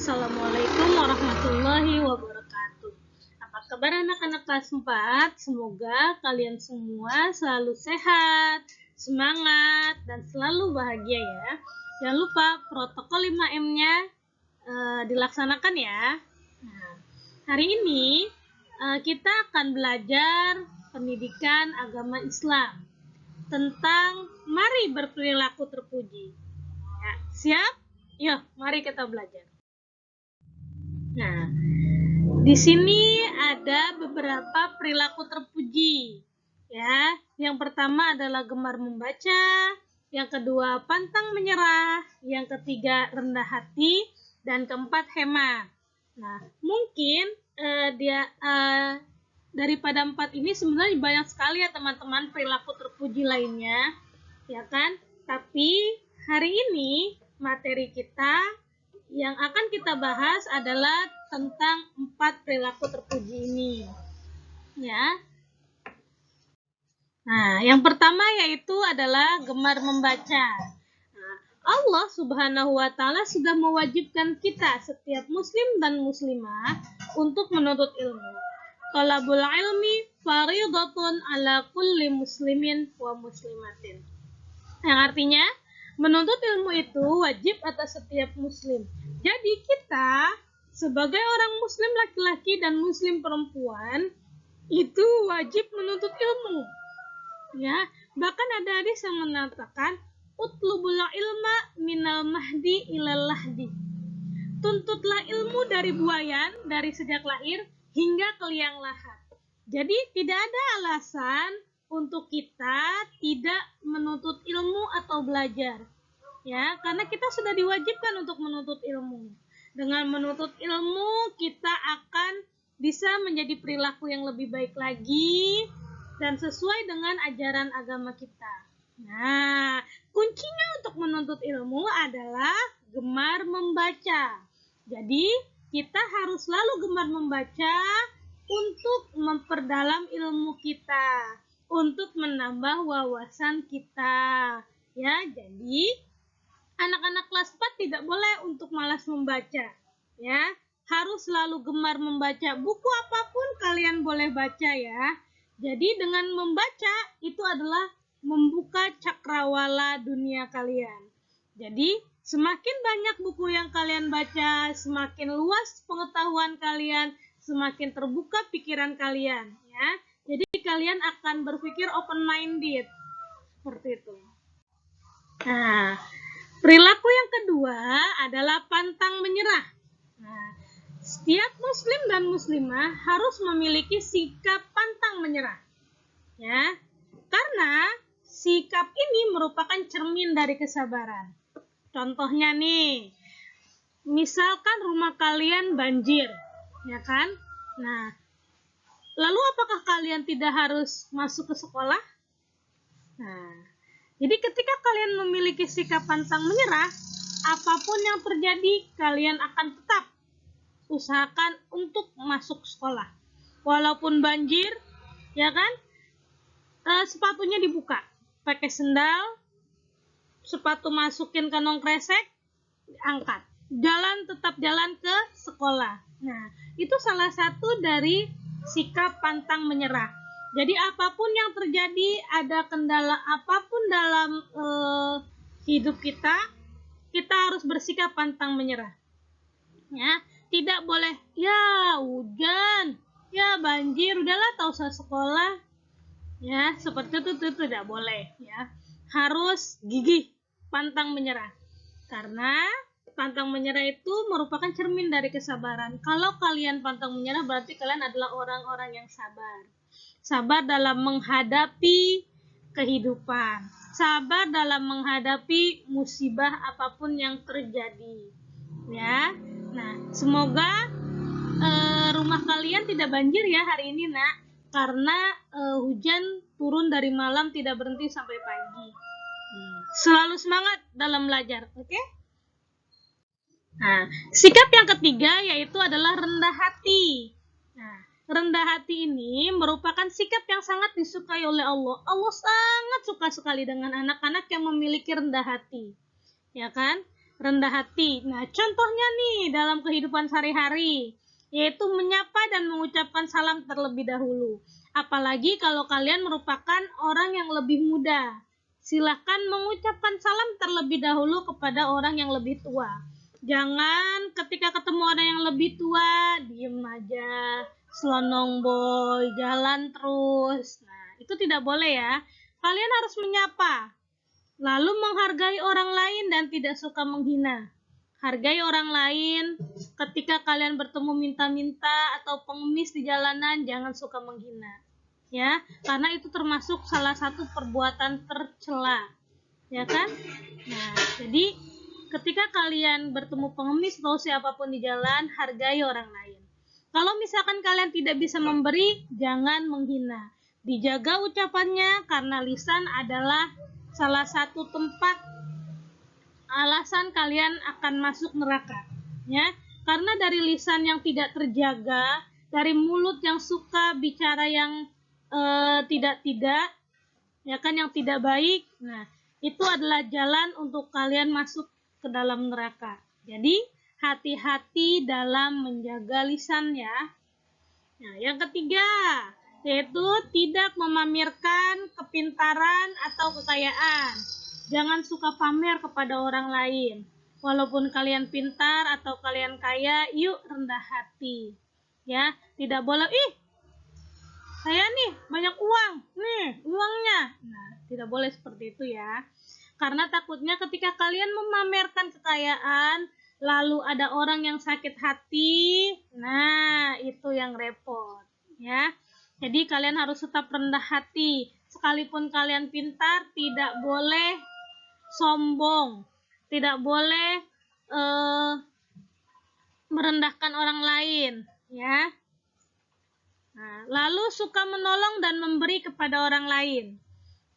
Assalamualaikum warahmatullahi wabarakatuh. Apa kabar anak-anak kelas 4? Semoga kalian semua selalu sehat, semangat, dan selalu bahagia ya. Jangan lupa protokol 5M-nya dilaksanakan ya. Nah, hari ini kita akan belajar pendidikan agama Islam tentang mari berperilaku terpuji. Ya, siap? Yuk, mari kita belajar. Nah, di sini ada beberapa perilaku terpuji. Ya, yang pertama adalah gemar membaca, yang kedua pantang menyerah, yang ketiga rendah hati, dan keempat hemat. Nah, mungkin daripada 4 ini sebenarnya banyak sekali ya teman-teman perilaku terpuji lainnya, ya kan? Tapi hari ini materi kita yang akan kita bahas adalah tentang 4 perilaku terpuji ini. Ya. Nah, yang pertama yaitu adalah gemar membaca. Nah, Allah Subhanahu wa taala sudah mewajibkan kita setiap muslim dan muslimah untuk menuntut ilmu. Talabul ilmi fardhatun ala kulli muslimin wa muslimatin. Yang artinya menuntut ilmu itu wajib atas setiap muslim. Jadi kita sebagai orang muslim laki-laki dan muslim perempuan itu wajib menuntut ilmu. Ya, bahkan ada hadis yang mengatakan utlubul ilma minal mahdi ilal lahdi. Tuntutlah ilmu dari buayan, dari sejak lahir hingga ke liang lahat. Jadi tidak ada alasan untuk kita tidak menuntut ilmu atau belajar. Ya, karena kita sudah diwajibkan untuk menuntut ilmu. Dengan menuntut ilmu, kita akan bisa menjadi perilaku yang lebih baik lagi dan sesuai dengan ajaran agama kita. Nah, kuncinya untuk menuntut ilmu adalah gemar membaca. Jadi, kita harus selalu gemar membaca untuk memperdalam ilmu kita, untuk menambah wawasan kita. Ya, jadi anak-anak kelas 4 tidak boleh untuk malas membaca. Ya, harus selalu gemar membaca. Buku apapun kalian boleh baca ya. Jadi dengan membaca itu adalah membuka cakrawala dunia kalian. Jadi semakin banyak buku yang kalian baca, semakin luas pengetahuan kalian, semakin terbuka pikiran kalian ya. Jadi kalian akan berpikir open minded. Seperti itu. Nah, perilaku yang kedua adalah pantang menyerah. Nah, setiap muslim dan muslimah harus memiliki sikap pantang menyerah. Ya, karena sikap ini merupakan cermin dari kesabaran. Contohnya nih, misalkan rumah kalian banjir, ya kan? Nah, lalu apakah kalian tidak harus masuk ke sekolah? Nah, jadi ketika kalian memiliki sikap pantang menyerah, apapun yang terjadi, kalian akan tetap usahakan untuk masuk sekolah. Walaupun banjir, ya kan? Sepatunya dibuka, pakai sendal, sepatu masukin kantong kresek, angkat. Tetap jalan ke sekolah. Nah, itu salah satu dari sikap pantang menyerah. Jadi apapun yang terjadi, ada kendala apapun dalam hidup kita harus bersikap pantang menyerah. Ya, tidak boleh ya hujan, ya banjir, udahlah tak usah sekolah. Ya, seperti itu tidak boleh ya. Harus gigih, pantang menyerah. Karena pantang menyerah itu merupakan cermin dari kesabaran. Kalau kalian pantang menyerah berarti kalian adalah orang-orang yang sabar. Sabar dalam menghadapi kehidupan. Sabar dalam menghadapi musibah apapun yang terjadi. Ya. Nah, semoga rumah kalian tidak banjir ya hari ini, Nak. Karena hujan turun dari malam tidak berhenti sampai pagi. Selalu semangat dalam belajar, oke? Nah, sikap yang ketiga yaitu adalah rendah hati. Nah, rendah hati ini merupakan sikap yang sangat disukai oleh Allah. Allah sangat suka sekali dengan anak-anak yang memiliki rendah hati. Ya kan? rendah hati. Nah, contohnya nih dalam kehidupan sehari-hari, yaitu menyapa dan mengucapkan salam terlebih dahulu. Apalagi kalau kalian merupakan orang yang lebih muda. Silahkan mengucapkan salam terlebih dahulu kepada orang yang lebih tua. Jangan ketika ketemu orang yang lebih tua, diem aja, selonong boy, jalan terus. Nah, itu tidak boleh ya. Kalian harus menyapa, lalu menghargai orang lain dan tidak suka menghina. Hargai orang lain. Ketika kalian bertemu minta-minta atau pengemis di jalanan, jangan suka menghina. Ya, karena itu termasuk salah satu perbuatan tercela. Ya kan? Nah, jadi ketika kalian bertemu pengemis atau siapapun di jalan, hargai orang lain. Kalau misalkan kalian tidak bisa memberi, jangan menghina. Dijaga ucapannya karena lisan adalah salah satu tempat alasan kalian akan masuk neraka, ya. Karena dari lisan yang tidak terjaga, dari mulut yang suka bicara yang tidak, ya kan, yang tidak baik. Nah, itu adalah jalan untuk kalian masuk ke dalam neraka. Jadi, hati-hati dalam menjaga lisan ya. Nah, yang ketiga, yaitu tidak memamerkan kepintaran atau kekayaan. Jangan suka pamer kepada orang lain. Walaupun kalian pintar atau kalian kaya, yuk rendah hati. Ya, tidak boleh, saya nih banyak uang, nih uangnya. Nah, tidak boleh seperti itu ya. Karena takutnya ketika kalian memamerkan kekayaan, lalu ada orang yang sakit hati, nah itu yang repot ya. Jadi kalian harus tetap rendah hati. Sekalipun kalian pintar, tidak boleh sombong, tidak boleh merendahkan orang lain ya. Nah, lalu suka menolong dan memberi kepada orang lain.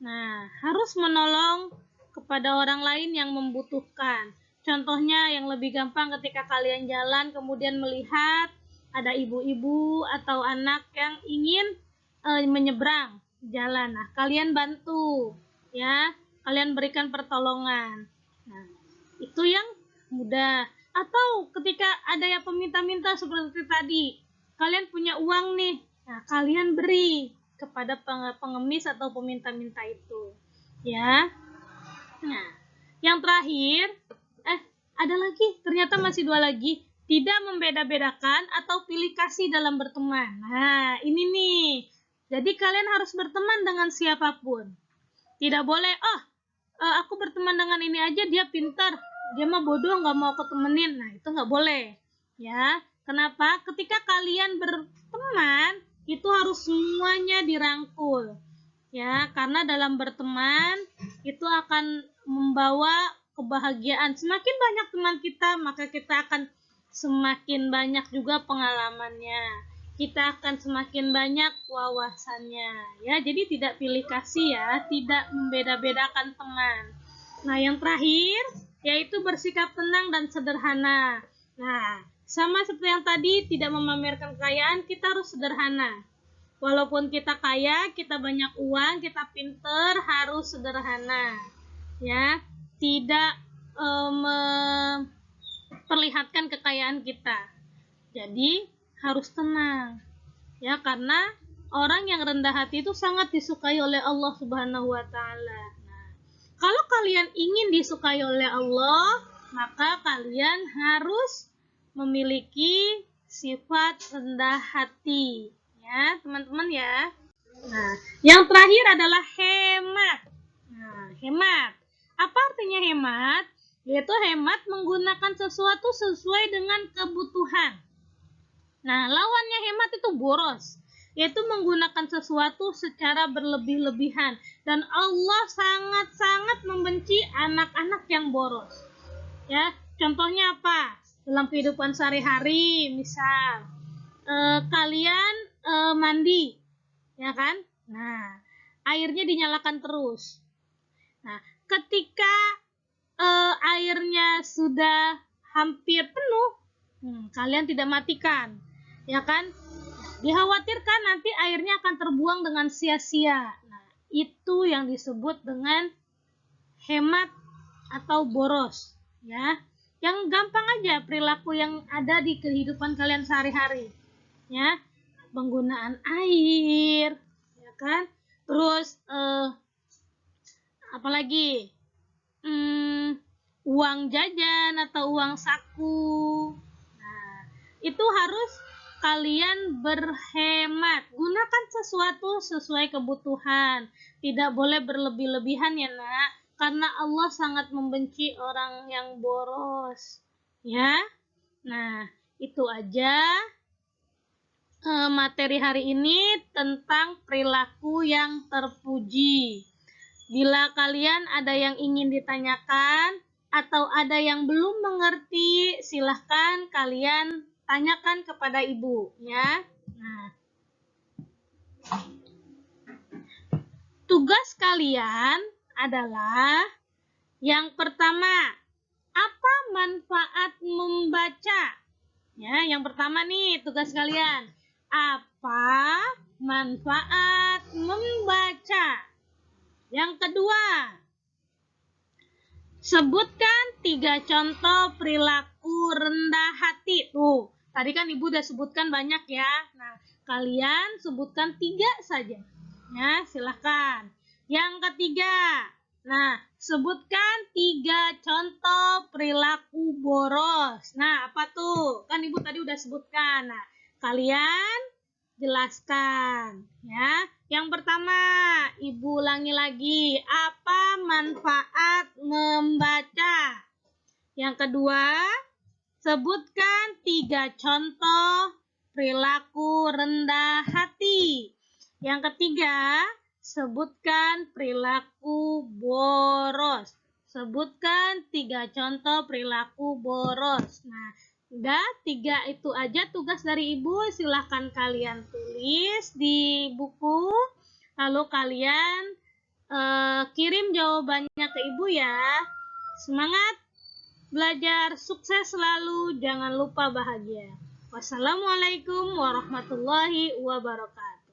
Nah, harus menolong kepada orang lain yang membutuhkan. Contohnya yang lebih gampang ketika kalian jalan kemudian melihat ada ibu-ibu atau anak yang ingin menyeberang jalan. Nah, kalian bantu ya, kalian berikan pertolongan. Nah, itu yang mudah. Atau ketika ada yang peminta-minta seperti tadi, kalian punya uang nih, nah kalian beri kepada pengemis atau peminta-minta itu ya. Nah, yang terakhir ada lagi, ternyata masih 2 lagi. Tidak membeda-bedakan atau pilih kasih dalam berteman. Nah, ini nih, jadi kalian harus berteman dengan siapapun. Tidak boleh, aku berteman dengan ini aja, dia pintar, dia mah bodoh, nggak mau aku temenin. Nah, itu nggak boleh ya. Kenapa? Ketika kalian berteman, itu harus semuanya dirangkul. Ya, karena dalam berteman itu akan membawa kebahagiaan. Semakin banyak teman kita, maka kita akan semakin banyak juga pengalamannya. Kita akan semakin banyak wawasannya. Ya, jadi tidak pilih kasih ya, tidak membeda-bedakan teman. Nah, yang terakhir yaitu bersikap tenang dan sederhana. Nah, sama seperti yang tadi, tidak memamerkan kekayaan, kita harus sederhana. Walaupun kita kaya, kita banyak uang, kita pinter, harus sederhana. Ya, tidak memperlihatkan kekayaan kita. Jadi, harus tenang. Ya, karena orang yang rendah hati itu sangat disukai oleh Allah Subhanahu wa taala. Nah, kalau kalian ingin disukai oleh Allah, maka kalian harus memiliki sifat rendah hati ya teman-teman ya. Nah, yang terakhir adalah hemat. Nah, hemat, apa artinya hemat? Yaitu hemat menggunakan sesuatu sesuai dengan kebutuhan. Nah, lawannya hemat itu boros, yaitu menggunakan sesuatu secara berlebih-lebihan. Dan Allah sangat-sangat membenci anak-anak yang boros ya. Contohnya apa? Dalam kehidupan sehari-hari, misal kalian mandi, ya kan? Nah, airnya dinyalakan terus. Nah, ketika airnya sudah hampir penuh, kalian tidak matikan, ya kan? Dikhawatirkan nanti airnya akan terbuang dengan sia-sia. Nah, itu yang disebut dengan hemat atau boros, ya. yang gampang aja, perilaku yang ada di kehidupan kalian sehari-hari, ya, penggunaan air, ya kan, terus apalagi uang jajan atau uang saku. Nah, itu harus kalian berhemat. Gunakan sesuatu sesuai kebutuhan. Tidak boleh berlebih-lebihan ya, Nak. Karena Allah sangat membenci orang yang boros. Ya. Nah, itu aja materi hari ini tentang perilaku yang terpuji. Bila kalian ada yang ingin ditanyakan atau ada yang belum mengerti, silahkan kalian tanyakan kepada ibu, ya. Nah, tugas kalian adalah yang pertama, apa manfaat membaca? Ya, yang pertama nih tugas kalian. Apa manfaat membaca? Yang kedua, sebutkan 3 contoh perilaku rendah hati. Tuh, tadi kan Ibu udah sebutkan banyak ya. Nah, kalian sebutkan 3 saja. Ya, silahkan. Yang ketiga, nah, sebutkan 3 contoh perilaku boros. Nah, apa tuh? Kan Ibu tadi udah sebutkan. Nah, kalian jelaskan. Ya, yang pertama, Ibu ulangi lagi. Apa manfaat membaca? Yang kedua, sebutkan 3 contoh perilaku rendah hati. Yang ketiga, sebutkan perilaku boros. Sebutkan 3 contoh perilaku boros. Nah, udah 3 itu aja tugas dari Ibu. Silahkan kalian tulis di buku. Lalu kalian kirim jawabannya ke Ibu ya. Semangat belajar, sukses selalu, jangan lupa bahagia. Wassalamualaikum warahmatullahi wabarakatuh.